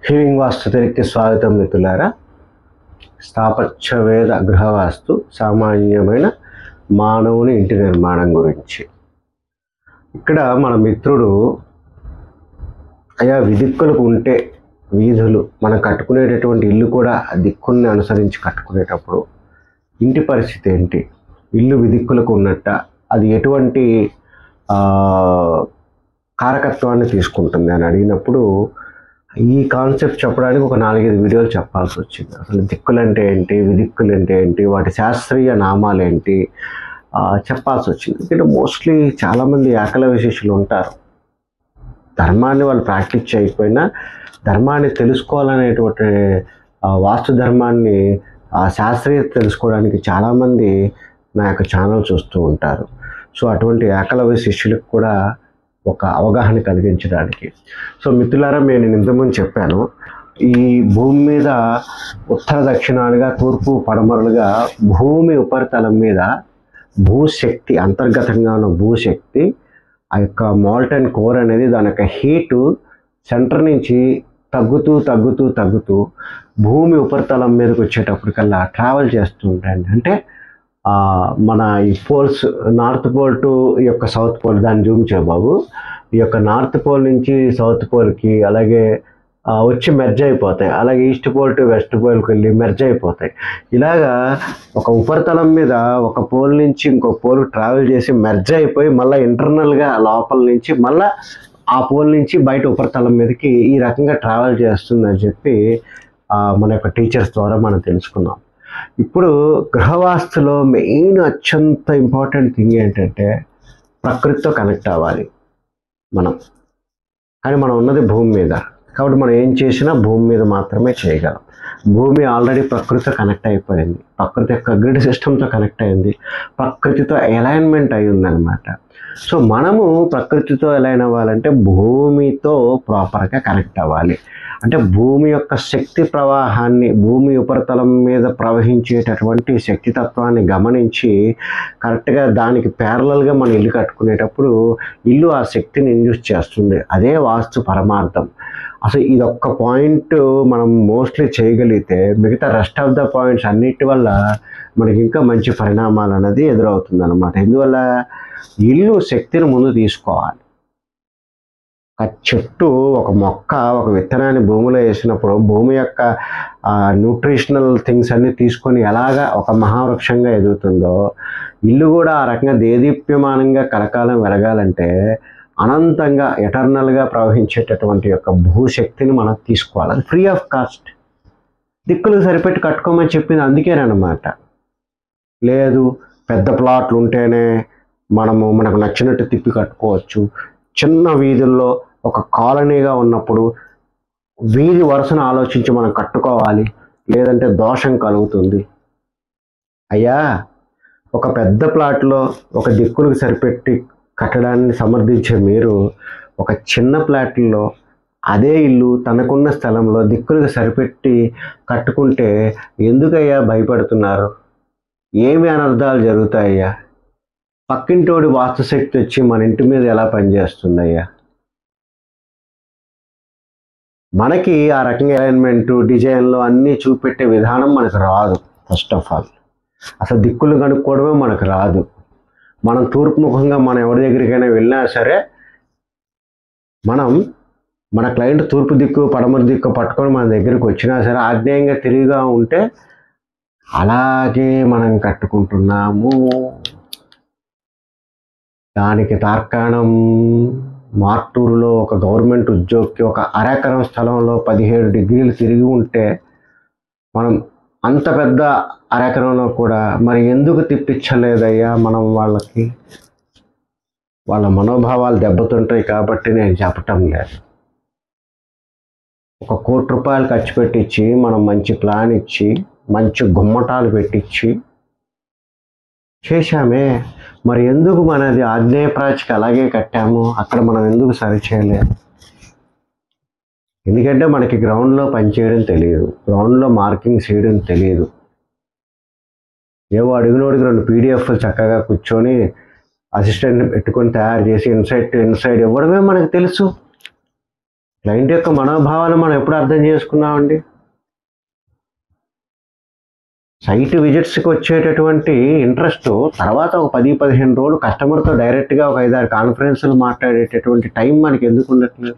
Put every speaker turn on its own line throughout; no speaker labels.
Healing వాస్తు తిరిగి స్వాగతం మిత్రులారా. స్థాపత్యవేద గృహవాస్తు సామాన్యమైన మానవుని ఇంటి నిర్మాణం గురించి ఇక్కడ మన మిత్రుడు అయా విదిక్కులకు ఉంటే వీధులు మనం కట్టుకునేటటువంటి ఇల్లు కూడా దిక్కుల్ని అనుసరించి కట్టుకునేటప్పుడు ఇంటి పరిస్థితి ఏంటి, ఇల్లు విదిక్కులకు ఉన్నట్ట, అది ఎటువంటి కారకత్వాన్ని తీసుకుంటుంది అని అడిగినప్పుడు ఈ కాన్సెప్ట్ చెప్పడానికి ఒక 4-5 వీడియోలు చెప్పాల్సి వచ్చింది. అసలు దిక్కులు అంటే ఏంటి, విదిక్కులు అంటే ఏంటి, వాటి శాస్త్రీయ నామాలు ఏంటి చెప్పాల్సి వచ్చింది. ఎందుకంటే మోస్ట్లీ చాలామంది ఏకలవ్య శిష్యులు ఉంటారు. ధర్మాన్ని వాళ్ళు ప్రాక్టీస్ చేయకపోయినా ధర్మాన్ని తెలుసుకోవాలనేటువంటి వాస్తు ధర్మాన్ని శాస్త్రీయత తెలుసుకోవడానికి చాలామంది నా యొక్క ఛానల్ చూస్తూ ఉంటారు. సో అటువంటి ఏకలవ్య శిష్యులకు కూడా ఒక అవగాహన కలిగించడానికి. సో మిత్రులారా, నేను ఇంతకుముందు చెప్పాను, ఈ భూమి మీద ఉత్తర దక్షిణాలుగా తూర్పు పడమరలుగా భూమి ఉపరితలం మీద భూశక్తి, అంతర్గతంగా ఉన్న భూశక్తి, ఆ యొక్క మోల్టన్ కోర్ అనేది దాని యొక్క హీటు సెంటర్ నుంచి తగ్గుతూ తగ్గుతూ తగ్గుతూ భూమి ఉపరితలం మీదకి వచ్చేటప్పటికల్లా ట్రావెల్ చేస్తూ ఉంటాయండి. అంటే మన ఈ పోల్స్, నార్త్ పోల్ టు ఈ యొక్క సౌత్ పోల్, దాన్ని జూమ్ చేయబాబు, ఈ యొక్క నార్త్ పోల్ నుంచి సౌత్ పోల్కి అలాగే వచ్చి మెర్జ్ అయిపోతాయి, అలాగే ఈస్ట్ పోల్ టు వెస్ట్ పోల్కి వెళ్ళి మెర్జ్ అయిపోతాయి. ఇలాగా ఒక ఉపరితలం మీద ఒక పోల్ నుంచి ఇంకో పోల్ ట్రావెల్ చేసి మెర్జ్ అయిపోయి మళ్ళీ ఇంటర్నల్గా లోపల నుంచి మళ్ళీ ఆ పోల్ నుంచి బయట ఉపరితలం మీదకి ఈ రకంగా ట్రావెల్ చేస్తుందని చెప్పి మన యొక్క టీచర్స్ ద్వారా మనం తెలుసుకున్నాం. ఇప్పుడు గృహవాస్తులో మెయిన్ అత్యంత ఇంపార్టెంట్ థింగ్ ఏంటంటే ప్రకృతితో కనెక్ట్ అవ్వాలి మనం. కానీ మనం ఉన్నది భూమి మీద, కాబట్టి మనం ఏం చేసినా భూమి మీద మాత్రమే చేయగలం. భూమి ఆల్రెడీ ప్రకృతితో కనెక్ట్ అయిపోయింది, ప్రకృతి యొక్క గ్రిడ్ సిస్టమ్తో కనెక్ట్ అయింది, ప్రకృతితో అలైన్మెంట్ అయి ఉందన్నమాట. సో మనము ప్రకృతితో అలైన్ అవ్వాలంటే భూమితో ప్రాపర్గా కనెక్ట్ అవ్వాలి. అంటే భూమి యొక్క శక్తి ప్రవాహాన్ని, భూమి ఉపరితలం మీద ప్రవహించేటటువంటి శక్తితత్వాన్ని గమనించి కరెక్ట్గా దానికి ప్యారలల్గా మనం ఇల్లు కట్టుకునేటప్పుడు ఇల్లు ఆ శక్తిని ఇండ్యూస్ చేస్తుంది. అదే వాస్తు పరమార్థం. అసలు ఇదొక్క పాయింట్ మనం మోస్ట్లీ చేయగలిగితే మిగతా రెస్ట్ ఆఫ్ ద పాయింట్స్ అన్నిటి వల్ల మనకి ఇంకా మంచి పరిణామాలు అనేది ఎదురవుతుంది అన్నమాట. ఎందువల్ల ఇల్లు శక్తిని ముందు తీసుకోవాలి. ఒక చెట్టు, ఒక మొక్క, ఒక విత్తనాన్ని భూమిలో వేసినప్పుడు భూమి యొక్క న్యూట్రిషనల్ థింగ్స్ అన్నీ తీసుకొని ఎలాగా ఒక మహావృక్షంగా ఎదుగుతుందో ఇల్లు కూడా ఆ రకంగా దేదీప్యమానంగా కలకాలం వెలగాలంటే అనంతంగా ఎటర్నల్గా ప్రవహించేటటువంటి యొక్క భూశక్తిని మనం తీసుకోవాలి. అది ఫ్రీ ఆఫ్ కాస్ట్. దిక్కులకు సరిపెట్టి కట్టుకోమని చెప్పింది అందుకేనమాట. లేదు పెద్ద ప్లాట్లు ఉంటేనే మనకు నచ్చినట్టు తిప్పి కట్టుకోవచ్చు. చిన్న వీధుల్లో ఒక కాలనీగా ఉన్నప్పుడు వీధి వరుసను ఆలోచించి మనం కట్టుకోవాలి, లేదంటే దోషం కలుగుతుంది. అయ్యా, ఒక పెద్ద ప్లాట్లో ఒక దిక్కులకు సరిపెట్టి కట్టడాన్ని సమర్థించే మీరు ఒక చిన్న ప్లాట్లో అదే ఇల్లు తనకున్న స్థలంలో దిక్కులకు సరిపెట్టి కట్టుకుంటే ఎందుకయ్యా భయపడుతున్నారు? ఏమి అనర్థాలు జరుగుతాయ్యా? పక్కింటోడి వాస్తుశక్తి వచ్చి మన ఇంటి మీద ఎలా పనిచేస్తుందయ్యా? మనకి ఆ రకంగా అలైన్మెంటు, డిజైన్లు అన్నీ చూపెట్టే విధానం మనకు రాదు. ఫస్ట్ ఆఫ్ ఆల్ అసలు దిక్కులు కనుక్కోవడమే మనకు రాదు. మనం తూర్పు ముఖంగా మనం ఎవరి దగ్గరికైనా వెళ్ళినా సరే మన క్లయింట్ తూర్పు దిక్కు పడమర దిక్కు పట్టుకొని మన దగ్గరికి వచ్చినా సరే ఆగ్నేయంగా తిరిగిగా ఉంటే అలాగే మనం కట్టుకుంటున్నాము. దానికి తార్కాణం మార్టూరులో ఒక గవర్నమెంట్ ఉద్యోగికి ఒక అరెకరం స్థలంలో 17 డిగ్రీలు తిరిగి ఉంటే మనం అంత పెద్ద అరెకరంలో కూడా మరి ఎందుకు తిప్పించలేదయ్యా? మనం వాళ్ళకి వాళ్ళ మనోభావాలు దెబ్బతుంటాయి కాబట్టి నేను చెప్పటం లేదు. 1 కోటి రూపాయలు ఖర్చు పెట్టించి మనం మంచి ప్లాన్ ఇచ్చి మంచి గుమ్మటాలు పెట్టించి చేశామే, మరి ఎందుకు మనది ఆగ్నేయ ప్రాచికి అలాగే కట్టాము? అక్కడ మనం ఎందుకు సరి చేయలేదు? ఎందుకంటే మనకి గ్రౌండ్లో పనిచేయడం తెలియదు, గ్రౌండ్లో మార్కింగ్ చేయడం తెలియదు. ఏవో అడుగునోడికి 2 పీడిఎఫ్లు చక్కగా కూర్చొని అసిస్టెంట్ని పెట్టుకొని తయారు చేసి ఇన్సైడ్ ఇవ్వడమే మనకు తెలుసు. క్లయింట్ యొక్క మనోభావాలు మనం ఎప్పుడు అర్థం చేసుకున్నామండి? సైట్ విజిట్స్కి వచ్చేటటువంటి ఇంట్రెస్ట్ తర్వాత ఒక 10-15 రోజులు కస్టమర్తో డైరెక్ట్గా ఒక 5-6 కాన్ఫరెన్స్లు మాట్లాడేటటువంటి టైం మనకి ఎందుకు ఉండట్లేదు?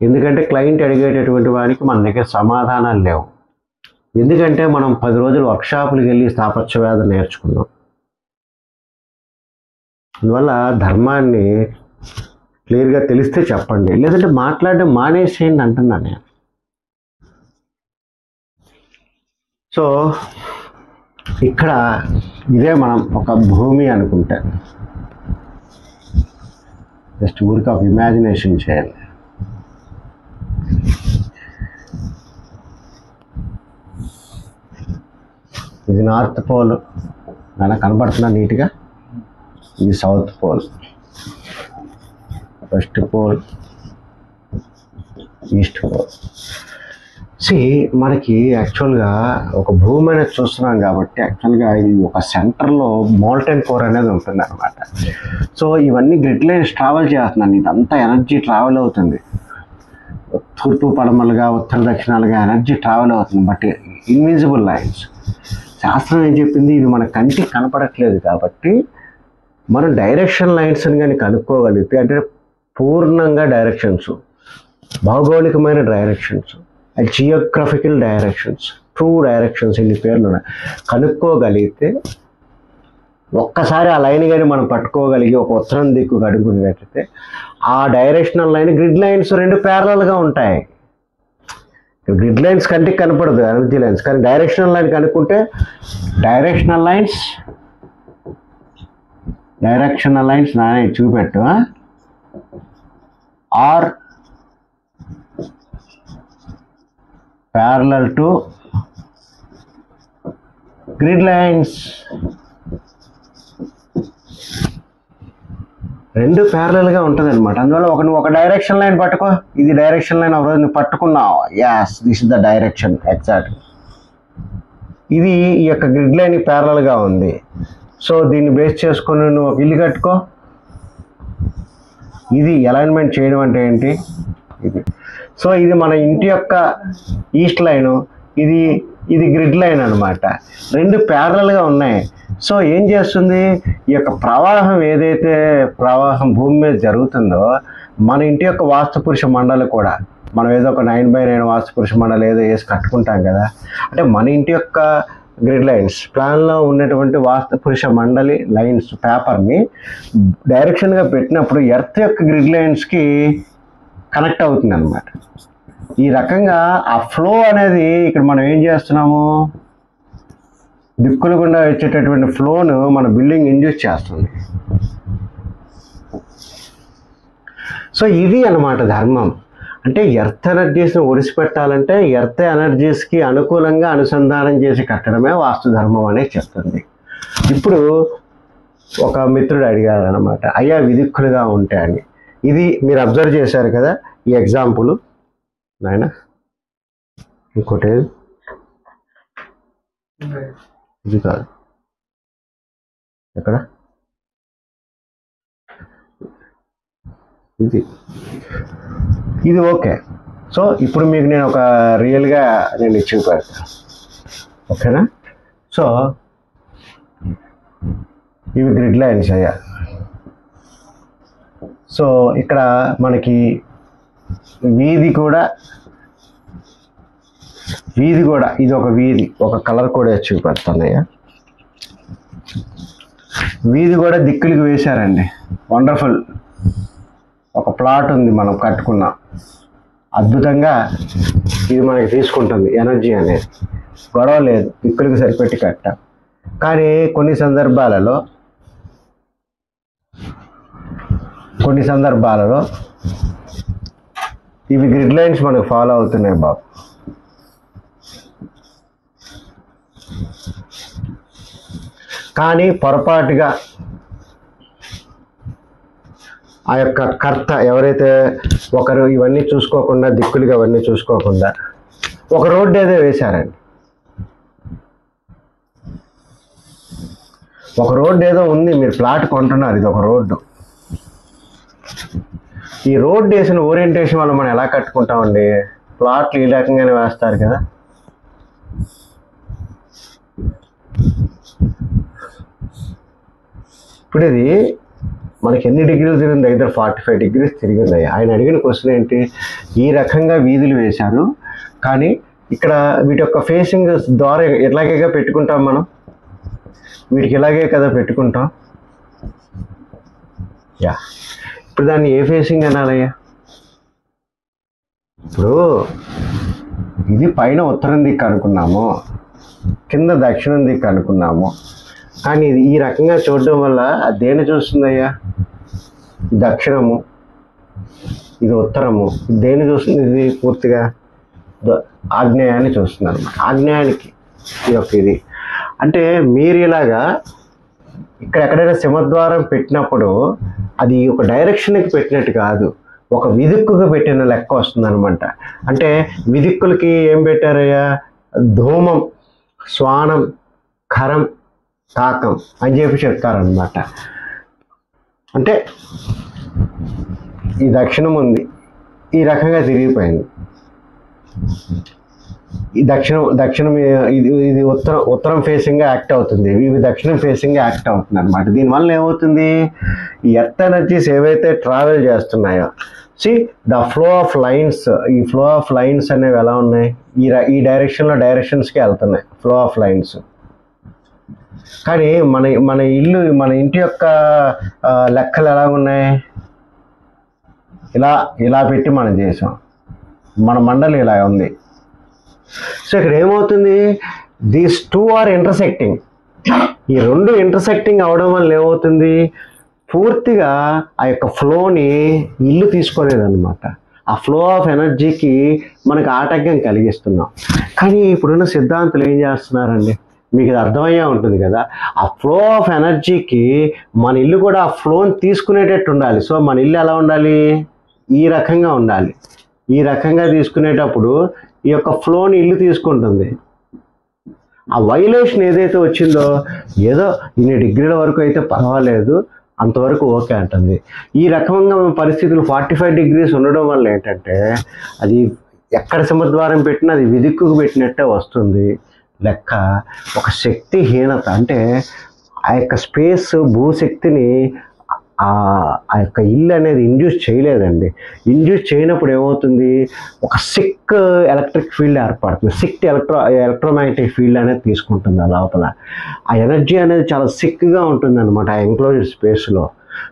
ఎందుకంటే క్లయింట్ అడిగేటటువంటి వారికి మన దగ్గర సమాధానాలు లేవు. ఎందుకంటే మనం 10 రోజులు వర్క్షాపులకు వెళ్ళి స్థాపత్యవేద నేర్చుకున్నాం. అందువల్ల ధర్మాన్ని క్లియర్గా తెలిస్తే చెప్పండి, లేదంటే మాట్లాడడం మానేసేయండి అంటున్నాను నేను. సో ఇక్కడ ఇదే మనం ఒక భూమి అనుకుంటే జస్ట్ ఊరికి ఒక ఇమాజినేషన్ చేయాలి. ఇది నార్త్ పోల్, నాన్న కనబడుతున్నా నీట్గా. ఇది south pole, west pole, east pole. మనకి యాక్చువల్గా ఒక భూమి అనేది చూస్తున్నాం కాబట్టి యాక్చువల్గా ఇది ఒక సెంటర్లో మోల్టెన్ కోర్ అనేది ఉంటుంది అనమాట. సో ఇవన్నీ గ్రిడ్ లైన్స్ ట్రావెల్ చేస్తున్నాను, ఇదంతా ఎనర్జీ ట్రావెల్ అవుతుంది, తూర్పు పడమలుగా ఉత్తర దక్షిణాలుగా ఎనర్జీ ట్రావెల్ అవుతుంది. But invisible lines. శాస్త్రం ఏం చెప్పింది? ఇది మన కంటికి కనపడట్లేదు కాబట్టి మనం డైరెక్షన్ లైన్స్ని కానీ కనుక్కోగలిగితే, అంటే పూర్ణంగా డైరెక్షన్స్, భౌగోళికమైన directions, geographical directions, true directions, ఇన్ని పేర్లు కనుక్కోగలిగితే, ఒక్కసారి ఆ లైన్ కానీ మనం పట్టుకోగలిగి ఒక ఉత్తరం దిక్కు కడుక్కునేటైతే ఆ డైరెక్షనల్ లైన్, గ్రిడ్ లైన్స్ 2 ప్యారలల్గా ఉంటాయి. గ్రిడ్ లైన్స్ కంటికి కనపడదు, ఎనర్జీ లైన్స్. కానీ డైరెక్షనల్ లైన్ కనుక్కుంటే డైరెక్షనల్ లైన్స్ నానే చూపెట్టు are parallel to grid lines. 2 ప్యారలల్గా ఉంటుంది అనమాట. అందువల్ల నువ్వు ఒక డైరెక్షన్ లైన్ పట్టుకో, ఇది డైరెక్షన్ లైన్, ఒక రోజు నువ్వు పట్టుకున్నావు, as this is the direction exact. ఇది ఈ యొక్క గ్రిడ్ లైన్ ప్యారలల్గా ఉంది. సో దీన్ని బేస్ చేసుకొని నువ్వు ఒక ఇల్లు కట్టుకో. ఇది అలైన్మెంట్ చేయడం అంటే ఏంటి? ఇది. సో ఇది మన ఇంటి యొక్క ఈస్ట్ లైను, ఇది గ్రిడ్ లైన్ అనమాట. 2 ప్యారలల్గా ఉన్నాయి. సో ఏం చేస్తుంది? ఈ యొక్క ప్రవాహం, ఏదైతే ప్రవాహం భూమి మీద జరుగుతుందో, మన ఇంటి యొక్క వాస్తు పురుష మండలి కూడా, మనం ఏదో ఒక 9x9 వాస్తు పురుష మండలి ఏదో వేసి కట్టుకుంటాం కదా, అంటే మన ఇంటి యొక్క గ్రిడ్ లైన్స్, ప్లాన్లో ఉన్నటువంటి వాస్తు పురుష మండలి లైన్స్ పేపర్ని డైరెక్షన్గా పెట్టినప్పుడు ఎర్త్ యొక్క గ్రిడ్ లైన్స్కి కనెక్ట్ అవుతుంది అనమాట. ఈ రకంగా ఆ ఫ్లో అనేది ఇక్కడ మనం ఏం చేస్తున్నాము? దిక్కులు గుండా వచ్చేటటువంటి ఫ్లోను మన బిల్డింగ్ ఇండ్యూస్ చేస్తుంది. సో ఇది అన్నమాట ధర్మం. అంటే ఎర్త్ ఎనర్జీస్ని ఒడిసిపెట్టాలంటే ఎర్త్ ఎనర్జీస్కి అనుకూలంగా అనుసంధానం చేసి కట్టడమే వాస్తు ధర్మం అనేది చెప్తుంది. ఇప్పుడు ఒక మిత్రుడు అడిగాడు అనమాట, అయ్యా విదిక్కులుగా ఉంటాయని. ఇది మీరు అబ్జర్వ్ చేశారు కదా, ఈ ఎగ్జాంపుల్ నాయన. ఇంకోటి ఇది కాదు, ఎక్కడ ఇది ఓకే. సో ఇప్పుడు మీకు నేను ఒక రియల్గా నేను ఇచ్చి పెడతాను, ఓకేనా? సో ఇవి గ్రిడ్ లైన్స్ అయ్యా. సో ఇక్కడ మనకి వీధి కూడా ఇది ఒక వీధి, ఒక కలర్ కూడా చూపెడుతున్నాయా. వీధి కూడా దిక్కులకి వేశారండి, వండర్ఫుల్. ఒక ప్లాట్ ఉంది, మనం కట్టుకున్నాం, అద్భుతంగా ఇది మనకి తీసుకుంటుంది ఎనర్జీ అనేది, గొడవ లేదు, దిక్కులకి సరిపెట్టి కట్టాం. కానీ కొన్ని సందర్భాలలో ఇవి గ్రిడ్ లైన్స్ మనకు ఫాలో అవుతున్నాయి బాబు. కానీ పొరపాటుగా ఆ యొక్క కర్త ఎవరైతే ఒకరు ఇవన్నీ చూసుకోకుండా, దిక్కులుగా అవన్నీ చూసుకోకుండా ఒక రోడ్డు ఏదో వేశారండి. ఒక రోడ్డు ఏదో ఉంది, మీరు ప్లాట్ కొంటున్నారు, ఇది ఒక రోడ్డు. ఈ రోడ్ వేసిన ఓరియంటేషన్ వల్ల మనం ఎలా కట్టుకుంటామండి? ప్లాట్లు ఈ రకంగానే వేస్తారు కదా. ఇప్పుడు ఇది మనకి ఎన్ని డిగ్రీలు తిరిగింది? దగ్గర 45 degrees తిరిగింది. ఆయన అడిగిన క్వశ్చన్ ఏంటి? ఈ రకంగా వీధులు వేశారు, కానీ ఇక్కడ వీటి యొక్క ఫేసింగ్ ద్వారా ఎట్లాగే పెట్టుకుంటాం మనం, వీటికి ఇలాగే కదా పెట్టుకుంటాం. యా, ఇప్పుడు దాన్ని ఏ ఫేసింగ్ అనాలయ్యా? ఇప్పుడు ఇది పైన ఉత్తరం దిక్కు అనుకున్నాము, కింద దక్షిణం దిక్కు అనుకున్నాము, కానీ ఇది ఈ రకంగా చూడడం వల్ల దేన్ని చూస్తుందయ్యా? దక్షిణము, ఇది ఉత్తరము. దేన్ని చూస్తుంది? ఇది పూర్తిగా ఆగ్నేయాన్ని చూస్తుంది అనమాట. ఆగ్నేయానికి ఈ యొక్క ఇది అంటే మీరు ఇలాగా ఇక్కడ ఎక్కడైనా సింహద్వారం పెట్టినప్పుడు అది ఒక డైరెక్షన్కి పెట్టినట్టు కాదు, ఒక విదిక్కుగా పెట్టిన లెక్క వస్తుందన్నమాట. అంటే విదిక్కులకి ఏం పెట్టారయ్యా? ధూమం, శ్వానం, ఖరం, కాకం అని చెప్పి చెప్తారనమాట. అంటే ఈ దక్షిణం ఉంది, ఈ రకంగా తిరిగిపోయింది. ఈ దక్షిణం ఇది ఉత్తరం ఫేసింగ్గా యాక్ట్ అవుతుంది, ఇవి దక్షిణం ఫేసింగ్గా యాక్ట్ అవుతుంది అనమాట. దీనివల్ల ఏమవుతుంది? ఈ ఎర్త్ ఎనర్జీస్ ఏవైతే ట్రావెల్ చేస్తున్నాయో, ద ఫ్లో ఆఫ్ లైన్స్, ఈ ఫ్లో ఆఫ్ లైన్స్ అనేవి ఎలా ఉన్నాయి? ఈ డైరెక్షన్స్కి వెళ్తున్నాయి ఫ్లో ఆఫ్ లైన్స్. కానీ మన ఇంటి యొక్క లెక్కలు ఎలా ఉన్నాయి? ఇలా పెట్టి మనం చేసాం, మన మండలి ఇలా ఉంది. సో ఇక్కడ ఏమవుతుంది? These two are intersecting. ఈ రెండు ఇంటర్సెక్టింగ్ అవడం వల్ల ఏమవుతుంది? పూర్తిగా ఆ యొక్క ఫ్లోని ఇల్లు తీసుకోలేదన్నమాట. ఆ ఫ్లో ఆఫ్ ఎనర్జీకి మనకు ఆటంకం కలిగిస్తున్నాం. కానీ ఇప్పుడున్న సిద్ధాంతులు ఏం చేస్తున్నారండి? మీకు ఇది అర్థమయ్యే ఉంటుంది కదా. ఆ ఫ్లో ఆఫ్ ఎనర్జీకి మన ఇల్లు కూడా ఆ ఫ్లోని తీసుకునేటట్టు ఉండాలి. సో మన ఇల్లు ఎలా ఉండాలి? ఈ రకంగా ఉండాలి. ఈ రకంగా తీసుకునేటప్పుడు ఈ యొక్క ఫ్లోని ఇల్లు తీసుకుంటుంది. ఆ వైలేషన్ ఏదైతే వచ్చిందో, ఏదో ఇన్ని డిగ్రీల వరకు అయితే పర్వాలేదు, అంతవరకు ఓకే అంటుంది. ఈ రకంగా పరిస్థితులు 45 degrees ఉండడం వల్ల ఏంటంటే అది ఎక్కడ సింహద్వారం పెట్టినా అది విదిక్కుకు పెట్టినట్టే వస్తుంది లెక్క. ఒక శక్తిహీనత, అంటే ఆ యొక్క స్పేస్ భూశక్తిని ఆ యొక్క ఇల్లు అనేది ఇండ్యూస్ చేయలేదండి. ఇండ్యూస్ చేయనప్పుడు ఏమవుతుంది? ఒక సిక్ ఎలక్ట్రిక్ ఫీల్డ్ ఏర్పడుతుంది, సిక్ ఎలక్ట్రోమాగ్నెటిక్ ఫీల్డ్ అనేది తీసుకుంటుంది ఆ లోపల. ఆ ఎనర్జీ అనేది చాలా సిక్గా ఉంటుంది అనమాట ఆ ఎంక్లోజ్డ్ స్పేస్లో.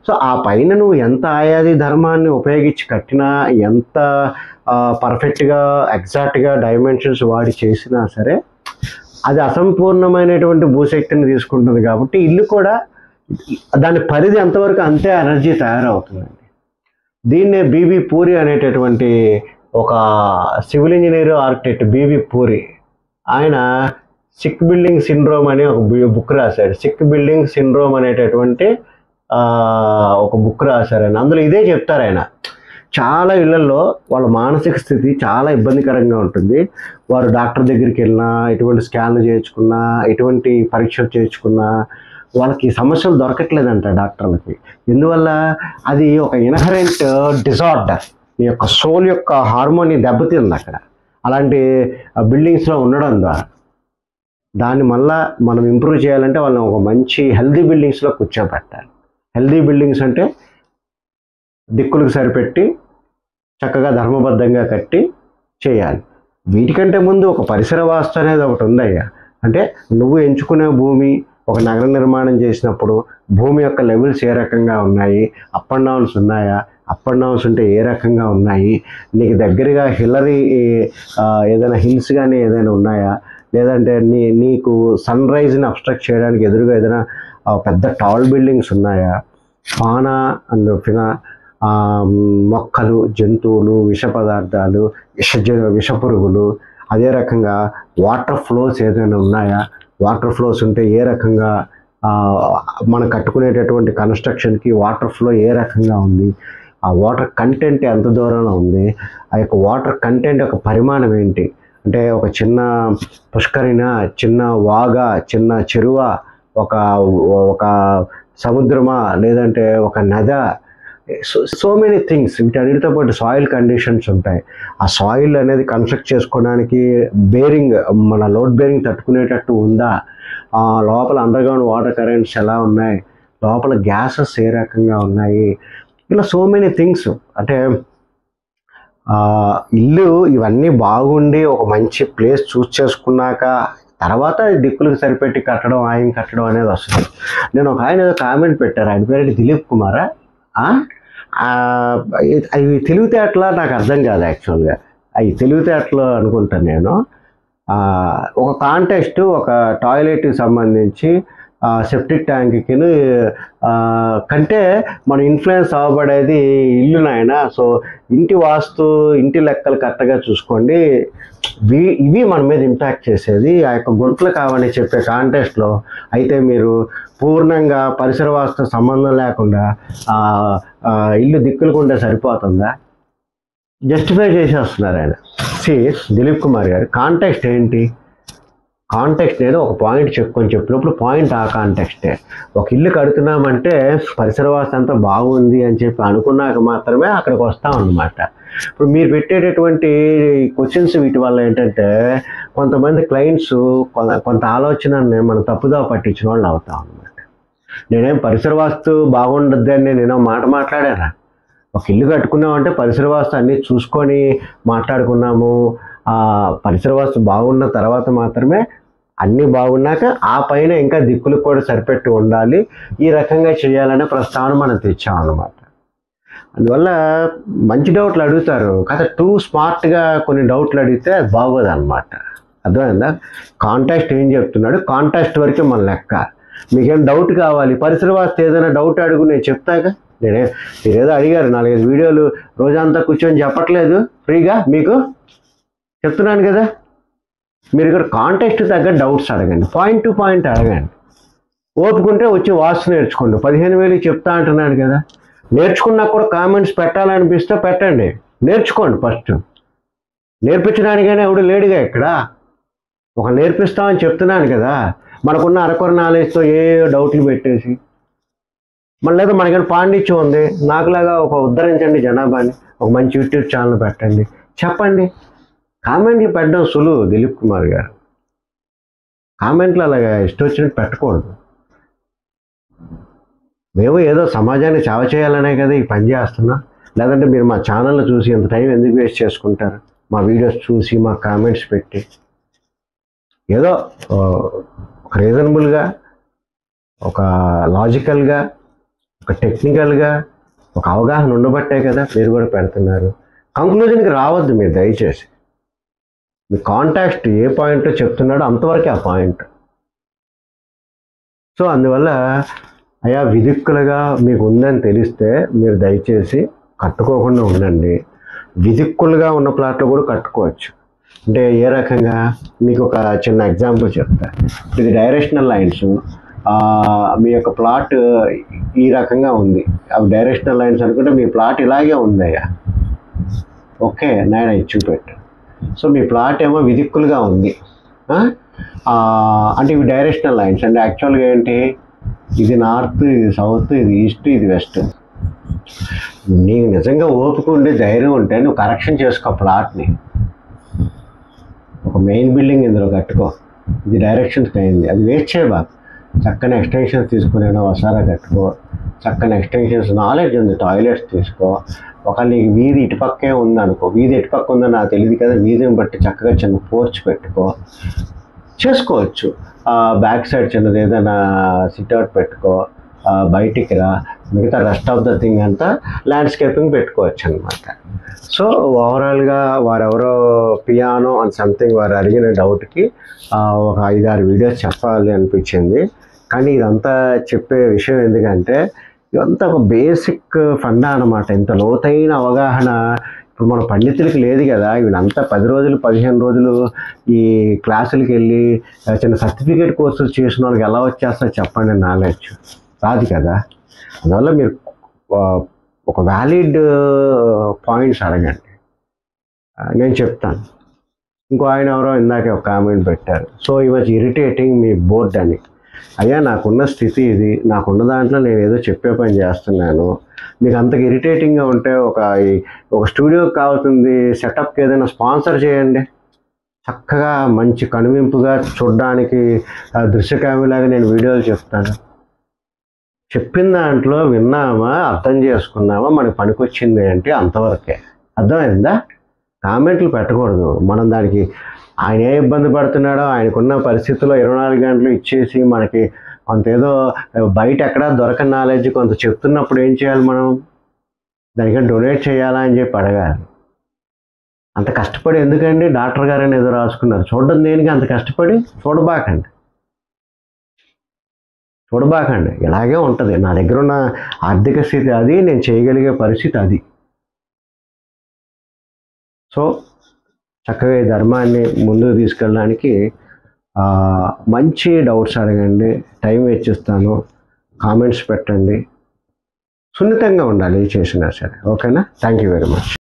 సో ఆ పైన నువ్వు ఎంత ఆయాది ధర్మాన్ని ఉపయోగించి కట్టినా, ఎంత పర్ఫెక్ట్గా ఎగ్జాక్ట్గా డైమెన్షన్స్ వాడి చేసినా సరే అది అసంపూర్ణమైనటువంటి భూశక్తిని తీసుకుంటుంది. కాబట్టి ఇల్లు కూడా దాని పరిధి ఎంతవరకు అంతే ఎనర్జీ తయారవుతుందండి. దీన్నే బీబీ పూరి అనేటటువంటి ఒక civil engineer architect B B Puri, ఆయన సిక్ బిల్డింగ్ సిండ్రోమ్ అనే ఒక బుక్ రాశాడు. సిక్ బిల్డింగ్ సిండ్రోమ్ అనేటటువంటి ఒక బుక్ రాశారు ఆయన. అందులో ఇదే చెప్తారు ఆయన. చాలా ఇళ్లలో వాళ్ళ మానసిక స్థితి చాలా ఇబ్బందికరంగా ఉంటుంది. వారు డాక్టర్ దగ్గరికి వెళ్ళినా, ఎటువంటి స్కాన్లు చేయించుకున్నా, ఎటువంటి పరీక్షలు చేయించుకున్నా వాళ్ళకి సమస్యలు దొరకట్లేదంట డాక్టర్లకి. ఎందువల్ల? అది ఒక ఇన్హరెంట్ డిజార్డర్, ఈ యొక్క సోల్ యొక్క హార్మోన్ని దెబ్బతింది అక్కడ అలాంటి బిల్డింగ్స్లో ఉండడం ద్వారా. దాన్ని మళ్ళా మనం ఇంప్రూవ్ చేయాలంటే వాళ్ళని ఒక మంచి హెల్దీ బిల్డింగ్స్లో కూర్చోబెట్టాలి. హెల్దీ బిల్డింగ్స్ అంటే దిక్కులకు సరిపెట్టి చక్కగా ధర్మబద్ధంగా కట్టి చేయాలి. వీటికంటే ముందు ఒక పరిసర వాస్తు అనేది ఒకటి ఉందయ్యా. అంటే నువ్వు ఎంచుకునే భూమి, ఒక నగర నిర్మాణం చేసినప్పుడు భూమి యొక్క లెవెల్స్ ఏ రకంగా ఉన్నాయి, అప్ అండ్ డౌన్స్ ఉన్నాయా, అప్ అండ్ డౌన్స్ ఉంటే ఏ రకంగా ఉన్నాయి, నీకు దగ్గరగా ఏదైనా హిల్స్ కానీ ఏదైనా ఉన్నాయా, లేదంటే నీకు సన్ రైజ్ని అబ్స్ట్రక్ట్ చేయడానికి ఎదురుగా ఏదైనా పెద్ద టాల్ బిల్డింగ్స్ ఉన్నాయా, ఫానా అండ్ ఫినా, మొక్కలు, జంతువులు, విష పదార్థాలు, విష పురుగులు, అదే రకంగా వాటర్ ఫ్లోస్ ఏదైనా ఉన్నాయా, వాటర్ ఫ్లోస్ ఉంటే ఏ రకంగా మనం కట్టుకునేటటువంటి కన్స్ట్రక్షన్కి వాటర్ ఫ్లో ఏ రకంగా ఉంది, ఆ వాటర్ కంటెంట్ ఎంత దూరంలో ఉంది, ఆ యొక్క వాటర్ కంటెంట్ యొక్క పరిమాణం ఏంటి, అంటే ఒక చిన్న పుష్కరిణ, చిన్న వాగ, చిన్న చెరువ, ఒక సముద్రమా, లేదంటే ఒక నద, సో మెనీ థింగ్స్. వీటన్నిటితో పాటు సాయిల్ కండిషన్స్ ఉంటాయి. ఆ సాయిల్ అనేది కన్స్ట్రక్ట్ చేసుకోవడానికి బేరింగ్, మన లోడ్ బేరింగ్ తట్టుకునేటట్టు ఉందా, లోపల అండర్గ్రౌండ్ వాటర్ కరెంట్స్ ఎలా ఉన్నాయి, లోపల గ్యాసెస్ ఏ రకంగా ఉన్నాయి, ఇలా సో మెనీ థింగ్స్. అంటే ఇల్లు ఇవన్నీ బాగుండి ఒక మంచి ప్లేస్ చూస్ చేసుకున్నాక తర్వాత దిక్కులకు సరిపెట్టి కట్టడం, ఆయన కట్టడం అనేది వస్తుంది. నేను ఒక ఆయన కామెంట్ పెట్టారు, ఆయన పేరు దిలీప్ కుమారా. అవి తెలివితేటలా నాకు అర్థం కాదు యాక్చువల్గా. అవి తెలివితేటలు అనుకుంటాను నేను. ఒక కాంటెస్ట్, ఒక టాయిలెట్కి సంబంధించి సెప్టిక్ ట్యాంక్కి కంటే మనం ఇన్ఫ్లుయెన్స్ అవ్వబడేది ఇల్లు నాయన. సో ఇంటి వాస్తు, ఇంటి లెక్కలు కరెక్ట్గా చూసుకోండి, ఇవి మన మీద ఇంపాక్ట్ చేసేది. ఆ యొక్క గుంటలు కావని చెప్పే కాంటెస్ట్లో అయితే మీరు పూర్ణంగా పరిసర వాస్తు సంబంధం లేకుండా ఇల్లు దిక్కులుకుంటే సరిపోతుందా? జస్టిఫై చేసేస్తున్నారు ఆయన. దిలీప్ కుమార్ గారు కాంటెక్స్ట్ ఏంటి? కాంటెక్స్ట్ ఏదో ఒక పాయింట్ చెప్పుకొని చెప్పినప్పుడు పాయింట్ ఆ కాంటెక్స్టే. ఒక ఇల్లు కడుతున్నామంటే పరిసర వాస్తు అంతా బాగుంది అని చెప్పి అనుకున్నాక మాత్రమే అక్కడికి వస్తామన్నమాట. ఇప్పుడు మీరు పెట్టేటటువంటి క్వశ్చన్స్ వీటి వల్ల ఏంటంటే కొంతమంది క్లయింట్స్ కొంత ఆలోచనని మనం తప్పుదా పట్టించిన వాళ్ళు అవుతాం అన్నమాట. నేనేం పరిసర వాస్తు బాగుండద్దు అని నేనేమో మాట మాట్లాడారా? ఒక ఇల్లు కట్టుకున్నామంటే పరిసర వాస్తు అన్నీ చూసుకొని మాట్లాడుకున్నాము. పరిసర వాస్తు బాగున్న తర్వాత మాత్రమే, అన్నీ బాగున్నాక ఆ పైన ఇంకా దిక్కులకు కూడా సరిపెట్టి ఉండాలి, ఈ రకంగా చేయాలనే ప్రస్తావన మనం తెచ్చామన్నమాట. అందువల్ల మంచి డౌట్లు అడుగుతారు కదా, టూ స్మార్ట్గా కొన్ని డౌట్లు అడిగితే అది బాగోదు అనమాట. అర్థమైందా? కాంటాక్ట్ ఏం చెప్తున్నాడు, కాంటాక్ట్ వరకే మన లెక్క. మీకేం డౌట్ కావాలి, పరిసర వాస్తు ఏదైనా డౌట్ అడుగు, నేను చెప్తాగా. మీరేదో అడిగారు, 4-5 వీడియోలు రోజంతా కూర్చొని చెప్పట్లేదు, ఫ్రీగా మీకు చెప్తున్నాను కదా. మీరు ఇక్కడ కాంటెక్స్ట్ తగ్గ డౌట్స్ అడగండి, పాయింట్ టు పాయింట్ అడగండి. ఓపుకుంటే వచ్చి వాస్తు నేర్చుకోండి. 15,000 చెప్తా అంటున్నాడు కదా, నేర్చుకున్నా కూడా కామెంట్స్ పెట్టాలనిపిస్తే పెట్టండి, నేర్చుకోండి. ఫస్ట్ నేర్పించడానికైనా ఎవడు లేడుగా ఇక్కడ. ఒక నేర్పిస్తామని చెప్తున్నాను కదా, మనకున్న అరకొర నాలెడ్జ్తో ఏ డౌట్లు పెట్టేసి మళ్ళీ లేదా మనకైనా పాండిత్యం ఉంది, నాకులాగా ఒక ఉద్ధరించండి జనాభాని, ఒక మంచి యూట్యూబ్ ఛానల్ పెట్టండి, చెప్పండి. కామెంట్లు పెట్టడం సులువు దిలీప్ కుమార్ గారు, కామెంట్లు అలాగా ఇష్టం వచ్చినట్టు పెట్టకూడదు. మేము ఏదో సమాజాన్ని సేవ చేయాలనే కదా ఈ పని చేస్తున్నాం. లేదంటే మీరు మా ఛానల్ని చూసి ఎంత టైం ఎందుకు వేస్ట్ చేసుకుంటారు? మా వీడియోస్ చూసి మా కామెంట్స్ పెట్టి ఏదో ఒక రీజనబుల్గా, ఒక లాజికల్గా, ఒక టెక్నికల్గా ఒక అవగాహన ఉండబట్టే కదా మీరు కూడా పెడుతున్నారు. కంక్లూజన్కి రావద్దు మీరు దయచేసి. మీ కాంటాక్ట్ ఏ పాయింట్ చెప్తున్నాడో అంతవరకే ఆ పాయింట్. సో అందువల్ల అయా విదిక్కులుగా మీకు ఉందని తెలిస్తే మీరు దయచేసి కట్టుకోకుండా ఉండండి. విదిక్కులుగా ఉన్న ప్లాట్లు కూడా కట్టుకోవచ్చు. అంటే ఏ రకంగా, మీకు ఒక చిన్న ఎగ్జాంపుల్ చెప్తా. ఇది డైరెక్షనల్ లైన్స్, మీ యొక్క ప్లాట్ ఈ రకంగా ఉంది, అవి డైరెక్షనల్ లైన్స్ అనుకుంటే మీ ప్లాట్ ఇలాగే ఉందయ్యా. ఓకే, నేను ఇది చూపెట్టు. సో మీ ప్లాట్ ఏమో విదిక్కులుగా ఉంది, అంటే ఇవి డైరెక్షనల్ లైన్స్. అంటే యాక్చువల్గా ఏంటి, ఇది నార్త్, ఇది సౌత్, ఇది ఈస్ట్, ఇది వెస్ట్. నీకు నిజంగా ఓపిక ఉండి ధైర్యం ఉంటే నువ్వు కరెక్షన్ చేసుకో ప్లాట్ని. ఒక మెయిన్ బిల్డింగ్ ఇందులో కట్టుకో, ఇది డైరెక్షన్స్కి అయింది, అది వేస్ట్ చేయబా. చక్కని ఎక్స్టెన్షన్స్ తీసుకునేనా వసారా కట్టుకో, చక్కని ఎక్స్టెన్షన్స్, నాలెడ్జ్ ఉంది, టాయిలెట్స్ తీసుకో. ఒకవేళ నీకు వీధి ఇటుపక్కే ఉందనుకో, వీధి ఎటుపక్క ఉందో నాకు తెలియదు కదా, వీధిని బట్టి చక్కగా చిన్న పోర్చ్ పెట్టుకో, చేసుకోవచ్చు. బ్యాక్ సైడ్ చిన్నది ఏదైనా సిట్అవుట్ పెట్టుకో, బయటికి రా, మిగతా రెస్ట్ ఆఫ్ ద థింగ్ అంతా ల్యాండ్స్కేపింగ్ పెట్టుకోవచ్చు అనమాట. సో ఓవరాల్గా వారెవరో పియానో అండ్ సంథింగ్ వారు అడిగిన డౌట్కి ఒక 5-6 వీడియోస్ చెప్పాలి అనిపించింది. కానీ ఇదంతా చెప్పే విషయం ఎందుకంటే ఇదంతా ఒక బేసిక్ ఫండా అనమాట. ఇంత లోతైన అవగాహన ఇప్పుడు మన పండితులకి లేదు కదా. వీళ్ళంతా 10 రోజులు 15 రోజులు ఈ క్లాసులకి వెళ్ళి చిన్న సర్టిఫికేట్ కోర్సులు చేసిన వాళ్ళకి ఎలా వచ్చేస్తా చెప్పండి నాలెడ్జ్? రాదు కదా. అందువల్ల మీరు ఒక వ్యాలిడ్ పాయింట్స్ అడగండి, నేను చెప్తాను. ఇంకో ఆయన ఎవరో ఇందాకే ఒక కామెంట్ పెట్టారు, సో ఈ వాజ్ ఇరిటేటింగ్ మీ బోర్డ్ అని. అయ్యా నాకున్న స్థితి ఇది, నాకున్న దాంట్లో నేను ఏదో చెప్పే పని చేస్తున్నాను, మీకు అంతగా ఇరిటేటింగ్గా ఉంటే ఒక స్టూడియోకి కావాల్సింది సెటప్కి ఏదైనా స్పాన్సర్ చేయండి, చక్కగా మంచి కనువింపుగా చూడడానికి దృశ్యకావ్యలాగా నేను వీడియోలు చెప్తాను. చెప్పిన దాంట్లో విన్నామా, అర్థం చేసుకున్నామా, మనకు పనికొచ్చింది ఏంటి, అంతవరకే. అర్థమైందా? కామెంట్లు పెట్టకూడదు. మనం దానికి ఆయన ఏ ఇబ్బంది పడుతున్నాడో, ఆయనకున్న పరిస్థితుల్లో 24 గంటలు ఇచ్చేసి మనకి కొంత ఏదో బయట ఎక్కడా దొరకని నాలెడ్జ్ కొంత చెప్తున్నప్పుడు ఏం చేయాలి, మనం దానికి డొనేట్ చేయాలా అని చెప్పి అడగాలి. అంత కష్టపడి ఎందుకండి డాక్టర్ గారని ఏదో రాసుకున్నారు, చూడడం దేనికి అంత కష్టపడి? చూడబాకండి. ఇలాగే ఉంటుంది. నా దగ్గర ఉన్న ఆర్థిక స్థితి అది, నేను చేయగలిగే పరిస్థితి అది. సో చక్కగా ఈ ధర్మాన్ని ముందుకు తీసుకెళ్ళడానికి మంచి డౌట్స్ అడగండి, టైం వెచ్చిస్తాను, కామెంట్స్ పెట్టండి, సున్నితంగా ఉండాలి చేసినా సరే. ఓకేనా? Thank you very much.